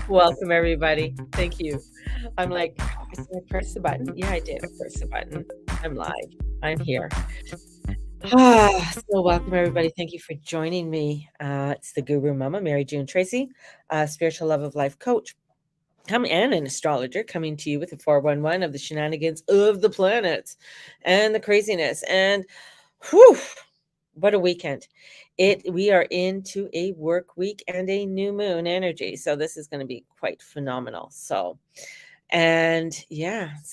Welcome, everybody. Thank you. I'm like, did I press the button? Yeah, I did. I pressed the button. I'm live. I'm here. So welcome, everybody. Thank you for joining me. It's the Guru Mama, Mary June Tracy, spiritual love of life coach, and an astrologer coming to you with a 411 of the shenanigans of the planets and the craziness. And whew, what a weekend. We are into a work week and a new moon energy. So this is going to be quite phenomenal. So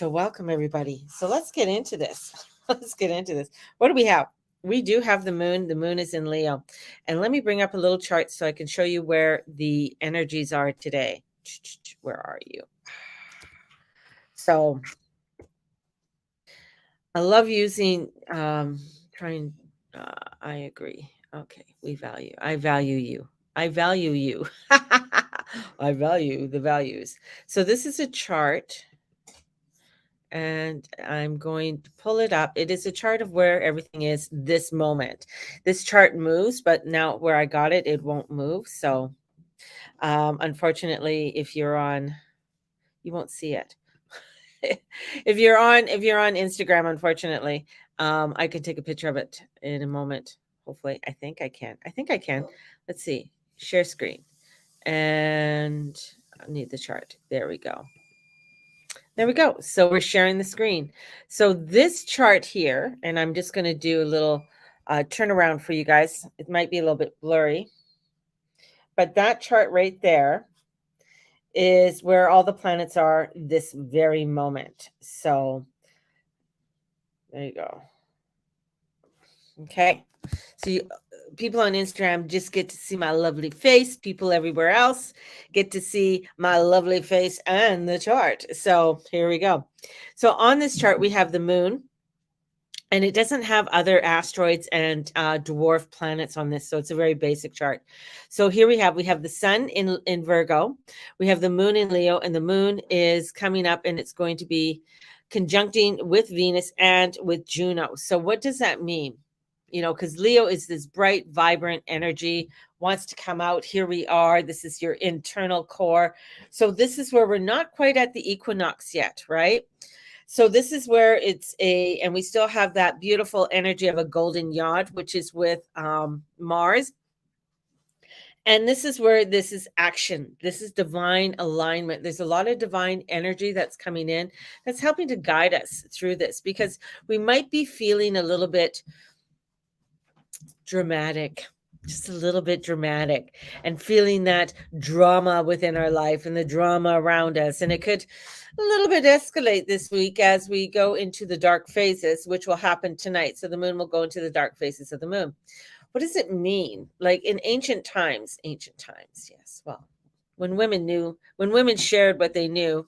welcome everybody. So let's get into this. Let's get into this. What do we have? We do have the moon. The moon is in Leo. And let me bring up a little chart so I can show you where the energies are today. Where are you? So I love using trying I agree. Okay, I value you. I value you. I value the values. So this is a chart and I'm going to pull it up. It is a chart of where everything is this moment. This chart moves, but now where I got it, it won't move. So unfortunately, if you're on, you won't see it. if you're on Instagram, unfortunately, I can take a picture of it in a moment. Hopefully, I think I can. Let's see. Share screen, and I need the chart. There we go. There we go. So we're sharing the screen. So this chart here, and I'm just going to do a little turnaround for you guys. It might be a little bit blurry, but that chart right there is where all the planets are this very moment. So there you go. Okay. So people on Instagram just get to see my lovely face. People everywhere else get to see my lovely face and the chart. So here we go. So on this chart, we have the moon. And it doesn't have other asteroids and dwarf planets on this. So it's a very basic chart. So here we have the sun in Virgo. We have the moon in Leo, and the moon is coming up and it's going to be conjuncting with Venus and with Juno. So what does that mean? Because Leo is this bright, vibrant energy, wants to come out. Here we are. This is your internal core. So this is where we're not quite at the equinox yet, right? So this is where and we still have that beautiful energy of a golden yod, which is with Mars. And this is where this is action. This is divine alignment. There's a lot of divine energy that's coming in that's helping to guide us through this, because we might be feeling a little bit dramatic, just a little bit dramatic, and feeling that drama within our life and the drama around us. And it could a little bit escalate this week as we go into the dark phases, which will happen tonight. So the moon will go into the dark phases of the moon. What does it mean? Like in ancient times, yes. Well, when women shared what they knew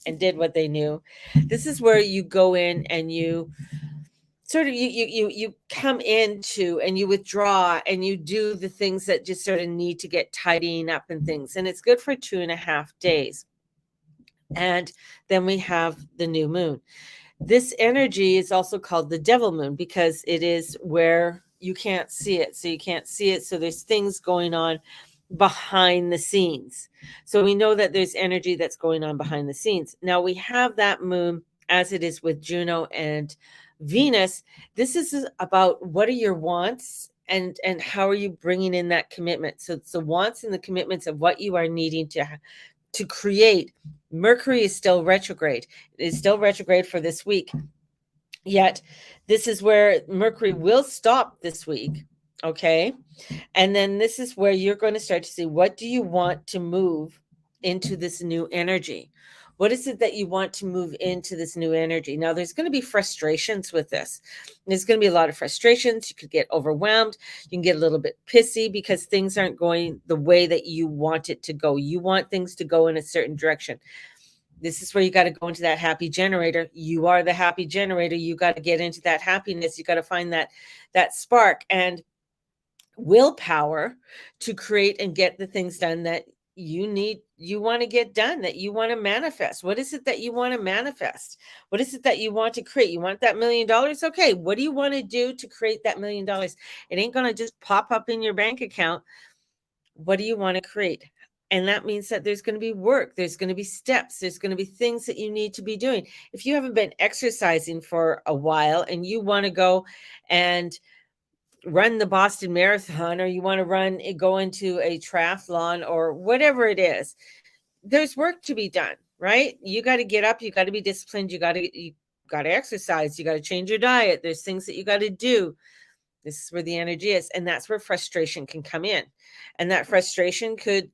and did what they knew, this is where you go in and you sort of you come into and you withdraw and you do the things that just sort of need to get tidying up and things. And it's good for 2.5 days. And then we have the new moon. This energy is also called the devil moon because it is where you can't see it. So you can't see it. So there's things going on behind the scenes. So we know that there's energy that's going on behind the scenes. Now we have that moon as it is with Juno and Venus. This is about what are your wants and how are you bringing in that commitment. So it's the wants and the commitments of what you are needing to create. Mercury is still retrograde. It is still retrograde for this week. Yet this is where Mercury will stop this week. Okay. And then this is where you're going to start to see, what do you want to move into this new energy? What is it that you want to move into this new energy? Now, there's going to be frustrations with this. There's going to be a lot of frustrations. You could get overwhelmed. You can get a little bit pissy because things aren't going the way that you want it to go. You want things to go in a certain direction. This is where you got to go into that happy generator. You are the happy generator. You got to get into that happiness. You got to find that spark and willpower to create and get the things done that you want to get done, that you want to manifest. What is it that you want to manifest? What is it that you want to create? You want that $1 million? Okay, what do you want to do to create that $1 million? It ain't going to just pop up in your bank account. What do you want to create? And that means that there's going to be work, there's going to be steps, there's going to be things that you need to be doing. If you haven't been exercising for a while and you want to go and run the Boston Marathon, or you want to go into a triathlon or whatever it is, there's work to be done, right? You got to get up, you got to be disciplined, you got to exercise, you got to change your diet. There's things that you got to do. This is where the energy is. And that's where frustration can come in. And that frustration could,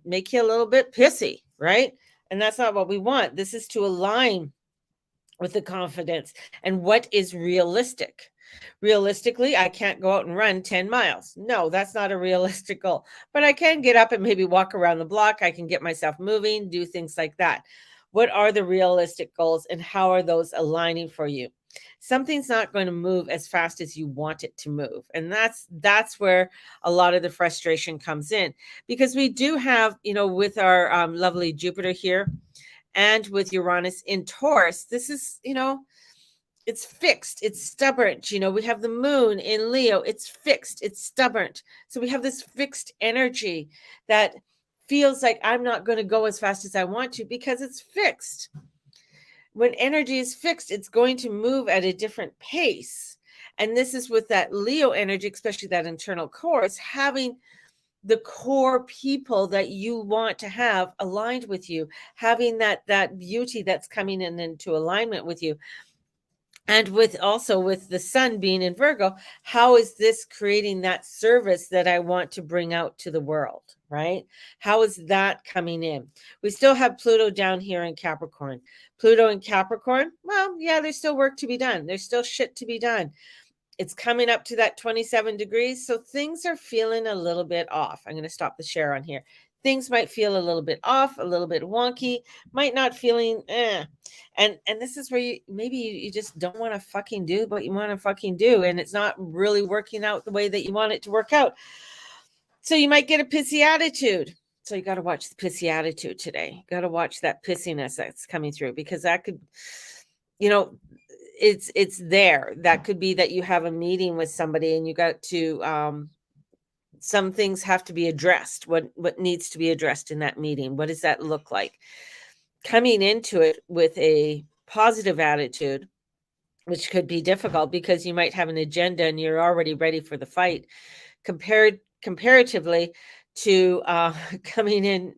make you a little bit pissy, right? And that's not what we want. This is to align with the confidence and what is realistic. Realistically, I can't go out and run 10 miles. No, that's not a realistic goal. But I can get up and maybe walk around the block. I can get myself moving, do things like that. What are the realistic goals and how are those aligning for you? Something's not going to move as fast as you want it to move. And that's where a lot of the frustration comes in, because we do have, with our lovely Jupiter here and with Uranus in Taurus, this is, it's fixed, it's stubborn. We have the moon in Leo, it's fixed, it's stubborn. So we have this fixed energy that feels like I'm not going to go as fast as I want to because it's fixed. When energy is fixed, it's going to move at a different pace. And this is with that Leo energy, especially that internal core, is having the core people that you want to have aligned with you, having that beauty that's coming into alignment with you. And with the sun being in Virgo, how is this creating that service that I want to bring out to the world, right? How is that coming in? We still have Pluto down here in Capricorn. Pluto in Capricorn, well, yeah, there's still work to be done. There's still shit to be done. It's coming up to that 27 degrees. So things are feeling a little bit off. I'm going to stop the share on here. Things might feel a little bit off, a little bit wonky, might not feeling And this is where you just don't want to fucking do what you want to fucking do. And it's not really working out the way that you want it to work out. So you might get a pissy attitude. So you got to watch the pissy attitude today. You got to watch that pissiness that's coming through, because that could, it's there. That could be that you have a meeting with somebody and you got to, some things have to be addressed. What needs to be addressed in that meeting? What does that look like? Coming into it with a positive attitude, which could be difficult because you might have an agenda and you're already ready for the fight, comparatively to coming in,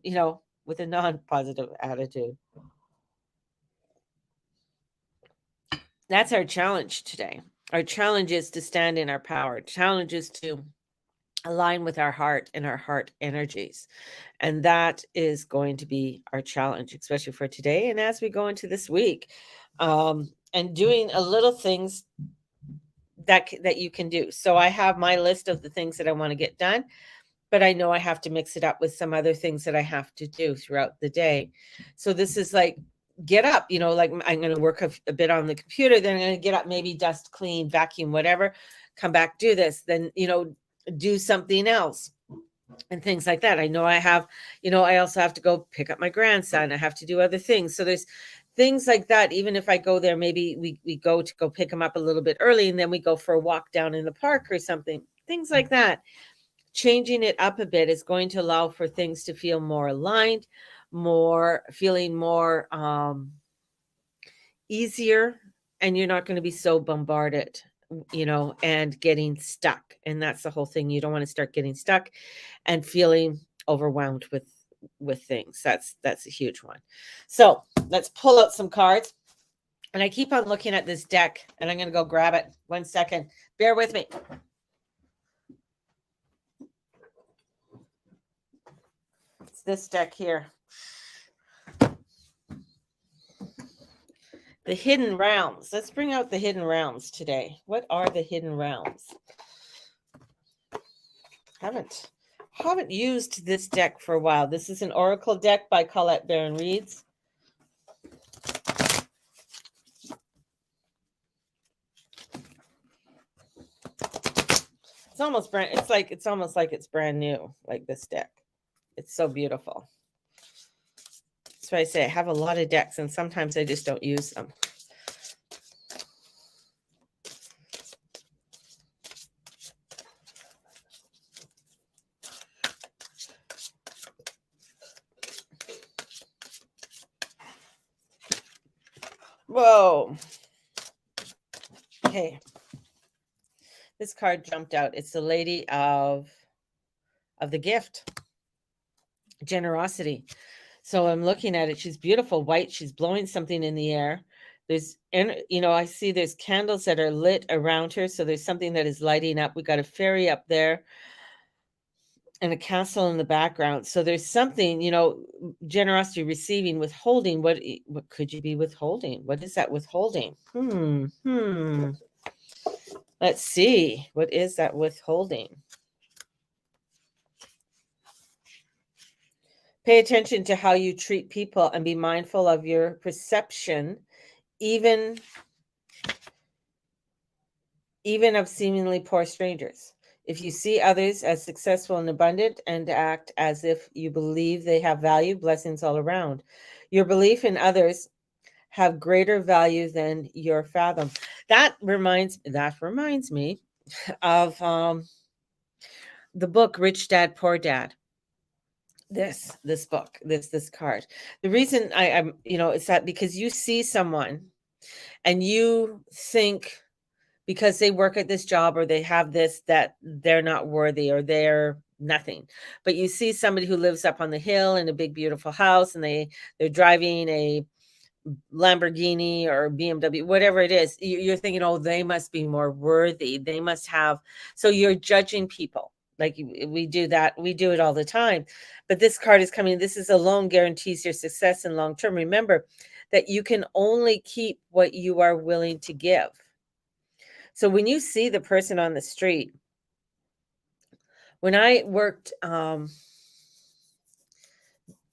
with a non-positive attitude. That's our challenge today. Our challenge is to stand in our power. Challenge is to align with our heart and our heart energies. And that is going to be our challenge, especially for today. And as we go into this week, and doing a little things that you can do. So I have my list of the things that I want to get done, but I know I have to mix it up with some other things that I have to do throughout the day. So this is like, get up, like I'm going to work a bit on the computer, then I'm going to get up, maybe dust, clean, vacuum, whatever, come back, do this, then, do something else and things like that. I know I have, I also have to go pick up my grandson. I have to do other things. So there's things like that. Even if I go there, maybe we go pick him up a little bit early and then we go for a walk down in the park or something, things like that. Changing it up a bit is going to allow for things to feel more aligned, feeling more easier, and you're not going to be so bombarded, and getting stuck. And that's the whole thing. You don't want to start getting stuck and feeling overwhelmed with things. That's a huge one. So let's pull out some cards. And I keep on looking at this deck, and I'm going to go grab it. 1 second. Bear with me. It's this deck here. The hidden realms. Let's bring out the hidden realms today. What are the hidden realms? Haven't used this deck for a while. This is an oracle deck by Colette Baron Reeds. It's almost like it's brand new, like this deck. It's so beautiful. That's why I say I have a lot of decks and sometimes I just don't use them. Whoa. Okay. This card jumped out. It's the Lady of the Gift. Generosity. So I'm looking at it. She's beautiful, white. She's blowing something in the air. I see there's candles that are lit around her. So there's something that is lighting up. We got a fairy up there and a castle in the background. So there's something, generosity, receiving, withholding. What could you be withholding? What is that withholding? Let's see. What is that withholding? Pay attention to how you treat people and be mindful of your perception, even of seemingly poor strangers. If you see others as successful and abundant and act as if you believe they have value, blessings all around. Your belief in others have greater value than your fathom. That reminds me of the book Rich Dad Poor Dad. This book, this card. The reason I'm it's that because you see someone and you think because they work at this job or they have this that they're not worthy or they're nothing. But you see somebody who lives up on the hill in a big beautiful house and they're driving a Lamborghini or BMW, whatever it is, you're thinking, oh, they must be more worthy. They must have. So you're judging people. Like we do that. We do it all the time. But this card is coming. This is alone guarantees your success in long term. Remember that you can only keep what you are willing to give. So when you see the person on the street, when I worked on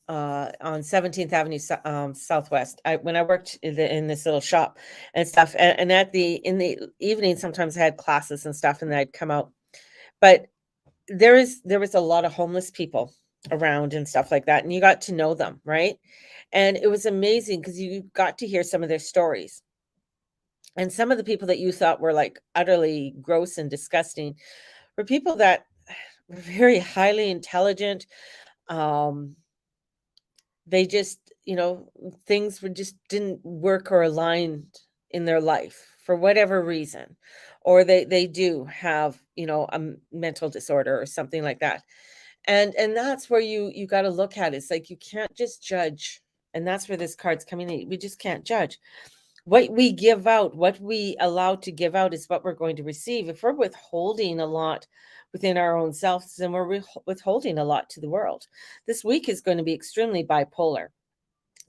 17th Avenue Southwest, when I worked in this little shop and stuff, and in the evening, sometimes I had classes and stuff, and then I'd come out. But there was a lot of homeless people around and stuff like that, and you got to know them, right? And it was amazing because you got to hear some of their stories. And some of the people that you thought were like utterly gross and disgusting were people that were very highly intelligent. They just, things just didn't work or align in their life for whatever reason, or they do have, a mental disorder or something like that. And that's where you got to look at it. It's like you can't just judge, and that's where this card's coming in. We just can't judge. What we give out, what we allow to give out is what we're going to receive. If we're withholding a lot within our own selves, then we're withholding a lot to the world. This week is going to be extremely bipolar.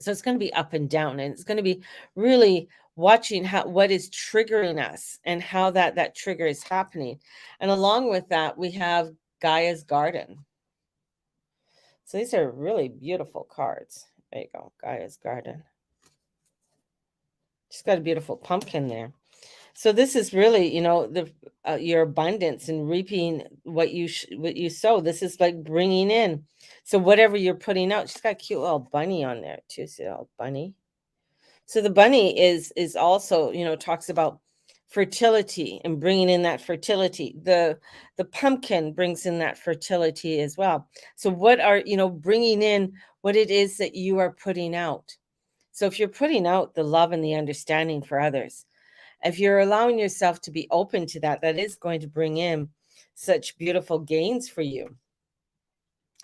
So it's going to be up and down, and it's going to be really watching what is triggering us and how that trigger is happening. And along with that, we have Gaia's Garden. So these are really beautiful cards. There you go, Gaia's Garden. She's got a beautiful pumpkin there. So this is really, your abundance and reaping what you sow. This is like bringing in. So whatever you're putting out, she's got a cute little bunny on there too. See that little bunny? So the bunny is also, talks about fertility and bringing in that fertility. The pumpkin brings in that fertility as well. So what are, bringing in what it is that you are putting out. So if you're putting out the love and the understanding for others, if you're allowing yourself to be open to that, that is going to bring in such beautiful gains for you.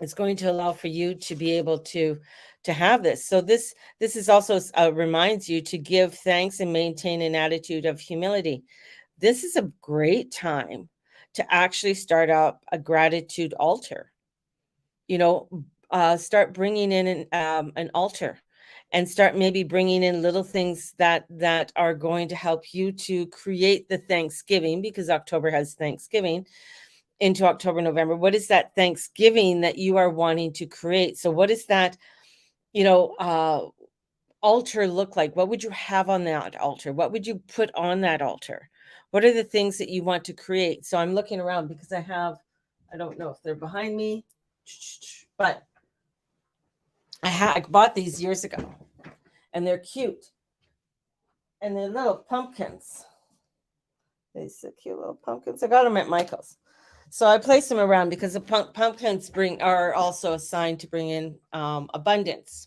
It's going to allow for you to be able to have this. So this is also reminds you to give thanks and maintain an attitude of humility. This is a great time to actually start up a gratitude altar. Start bringing in an altar. And start maybe bringing in little things that are going to help you to create the Thanksgiving, because October has Thanksgiving into October, November. What is that Thanksgiving that you are wanting to create? So what is that, altar look like? What would you have on that altar? What would you put on that altar? What are the things that you want to create? So I'm looking around because I don't know if they're behind me, but I bought these years ago. And they're cute. And they're little pumpkins. These are cute little pumpkins. I got them at Michael's. So I place them around because the pumpkins are also assigned to bring in abundance.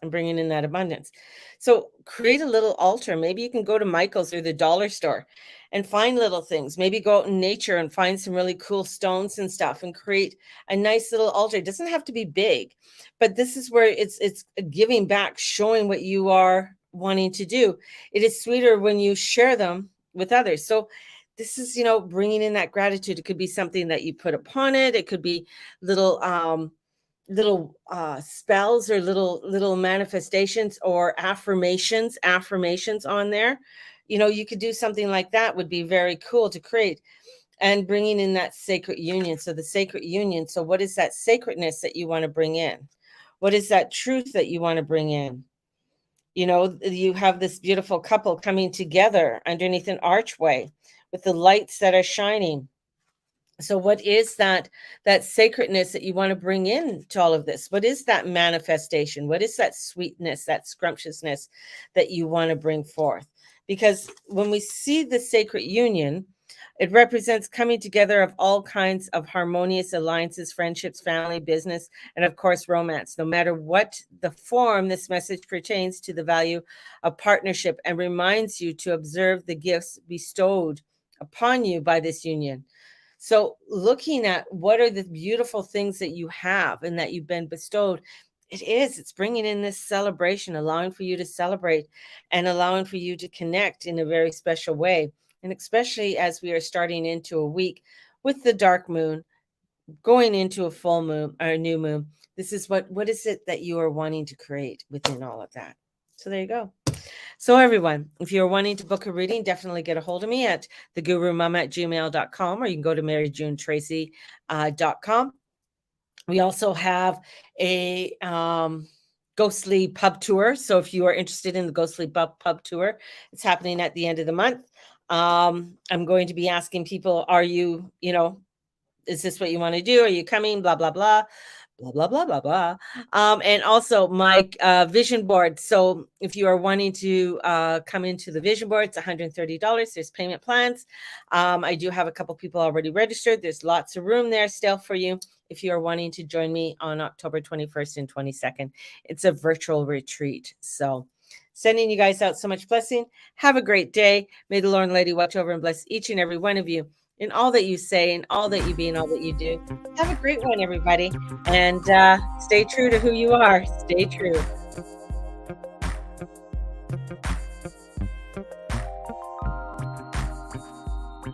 and bringing in that abundance. So create a little altar. Maybe you can go to Michael's or the dollar store and find little things. Maybe go out in nature and find some really cool stones and stuff and create a nice little altar. It doesn't have to be big, but this is where it's giving back, showing what you are wanting to do. It is sweeter when you share them with others. So this is, bringing in that gratitude. It could be something that you put upon it. It could be little spells or little manifestations or affirmations on there. You could do something like that. Would be very cool to create. And bringing in that sacred union. So the sacred union, so what is that sacredness that you want to bring in? What is that truth that you want to bring in? You have this beautiful couple coming together underneath an archway with the lights that are shining. So what is that sacredness that you want to bring in to all of this? What is that manifestation? What is that sweetness, that scrumptiousness that you want to bring forth? Because when we see the sacred union, it represents coming together of all kinds of harmonious alliances, friendships, family, business, and of course, romance. No matter what the form, this message pertains to the value of partnership and reminds you to observe the gifts bestowed upon you by this union. So looking at what are the beautiful things that you have and that you've been bestowed, it's bringing in this celebration, allowing for you to celebrate and allowing for you to connect in a very special way. And especially as we are starting into a week with the dark moon, going into a full moon or a new moon, this is what is it that you are wanting to create within all of that? So there you go. So everyone, if you're wanting to book a reading, definitely get a hold of me at thegurumama@gmail.com, or you can go to maryjunetracy.com. We also have a ghostly pub tour. So if you are interested in the ghostly pub tour, it's happening at the end of the month. I'm going to be asking people, are you, is this what you want to do? Are you coming? Blah, blah, blah. Blah, blah, blah, blah, blah. And also my vision board. So if you are wanting to come into the vision board, it's $130. There's payment plans. I do have a couple people already registered. There's lots of room there still for you if you are wanting to join me on October 21st and 22nd. It's a virtual retreat. So sending you guys out so much blessing. Have a great day. May the Lord and Lady watch over and bless each and every one of you in all that you say, and all that you be, and all that you do. Have a great one, everybody. And stay true to who you are. Stay true.